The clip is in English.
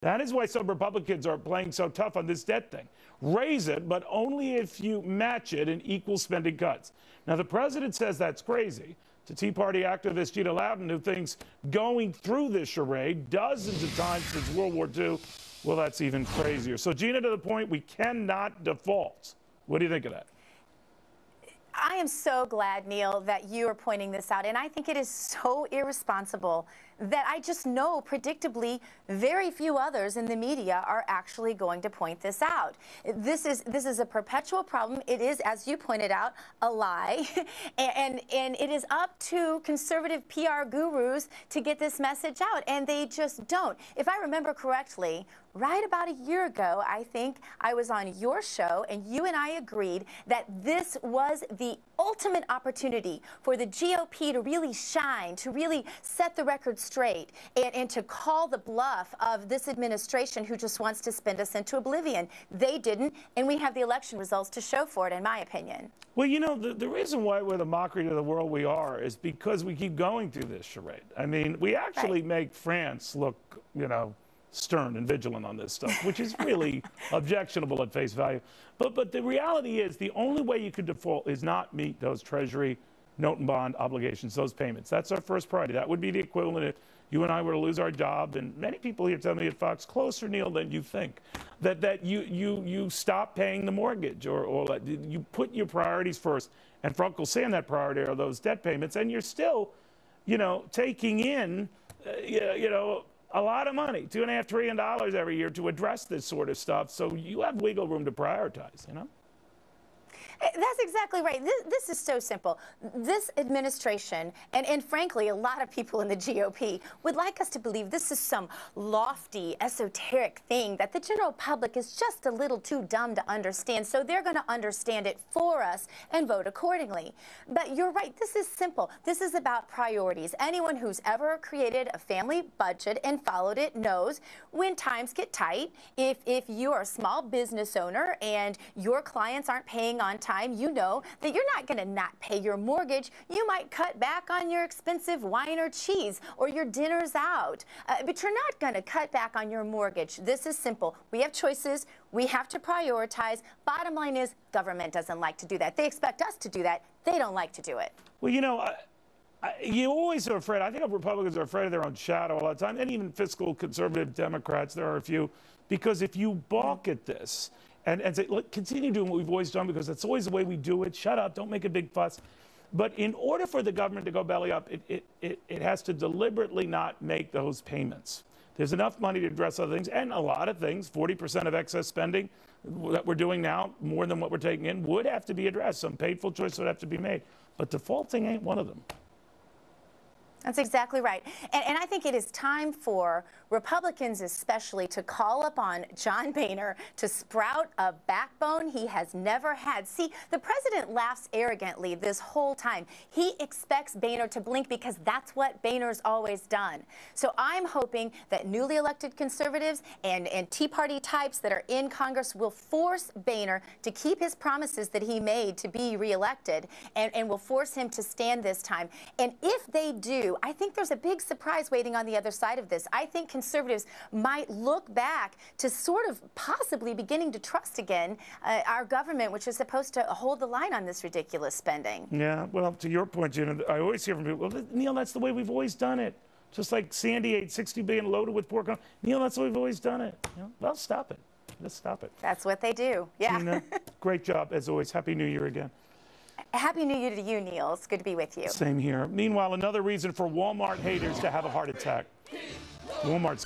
That is why some Republicans are playing so tough on this debt thing. Raise it, but only if you match it in equal spending cuts. Now, the president says that's crazy. To Tea Party activist Gina Loudon, who thinks going through this charade dozens of times since World War II, well, that's even crazier. So, Gina, to the point, we cannot default. What do you think of that? I am so glad, Neil, that you are pointing this out. And I think it is so irresponsible that I just know, predictably, very few others in the media are actually going to point this out. This is a perpetual problem. It is, as you pointed out, a lie. and it is up to conservative PR gurus to get this message out, and they just don't. If I remember correctly, right about a year ago, I think I was on your show, and you and I agreed that this was the ultimate opportunity for the GOP to really shine, to really set the record straight, and to call the bluff of this administration who just wants to spin us into oblivion. They didn't, and we have the election results to show for it, in my opinion. Well, you know, the reason why we're the mockery to the world we are is because we keep going through this charade. I mean, we actually make France look, you know, stern and vigilant on this stuff, which is really objectionable at face value. But the reality is the only way you could default is not meet those Treasury note and bond obligations, those payments. That's our first priority. That would be the equivalent if you and I were to lose our job. And many people here tell me at Fox, closer, Neil, than you think, that you stop paying the mortgage or you put your priorities first. And for Uncle Sam, that priority are those debt payments. And you're still, you know, taking in, you know, a lot of money, $2.5 trillion every year to address this sort of stuff. So you have wiggle room to prioritize, you know? That's exactly right. This is so simple. This administration, and frankly, a lot of people in the GOP would like us to believe this is some lofty, esoteric thing that the general public is just a little too dumb to understand. So they're going to understand it for us and vote accordingly. But you're right. This is simple. This is about priorities. Anyone who's ever created a family budget and followed it knows when times get tight, if you are a small business owner and your clients aren't paying on time, you know that you're not going to not pay your mortgage. You might cut back on your expensive wine or cheese or your dinners out, but you're not going to cut back on your mortgage. This is simple. We have choices. We have to prioritize. Bottom line is, government doesn't like to do that. They expect us to do that. They don't like to do it. Well, you know, you always are afraid. I think Republicans are afraid of their own shadow all the time, and even fiscal conservative Democrats, there are a few, because if you balk at this, and say, look, continue doing what we've always done because that's always the way we do it. Shut up. Don't make a big fuss. But in order for the government to go belly up, it has to deliberately not make those payments. There's enough money to address other things, and a lot of things, 40% of excess spending that we're doing now, more than what we're taking in, would have to be addressed. Some painful choices would have to be made. But defaulting ain't one of them. That's exactly right. And I think it is time for Republicans especially to call upon John Boehner to sprout a backbone he has never had. See, the president laughs arrogantly this whole time. He expects Boehner to blink because that's what Boehner's always done. So I'm hoping that newly elected conservatives and Tea Party types that are in Congress will force Boehner to keep his promises that he made to be reelected and will force him to stand this time. And if they do, I think there's a big surprise waiting on the other side of this. I think conservatives might look back to sort of possibly beginning to trust again our government, which is supposed to hold the line on this ridiculous spending. Yeah, well, to your point, Gina, I always hear from people, well, Neil, that's the way we've always done it. Just like Sandy ate 60 billion loaded with pork. Neil, that's the way we've always done it. You know, well, stop it. Let's stop it. That's what they do. Yeah. Gina, great job, as always. Happy New Year again. Happy New Year to you, Neil. It's good to be with you. Same here. Meanwhile, another reason for Walmart haters to have a heart attack. Walmart's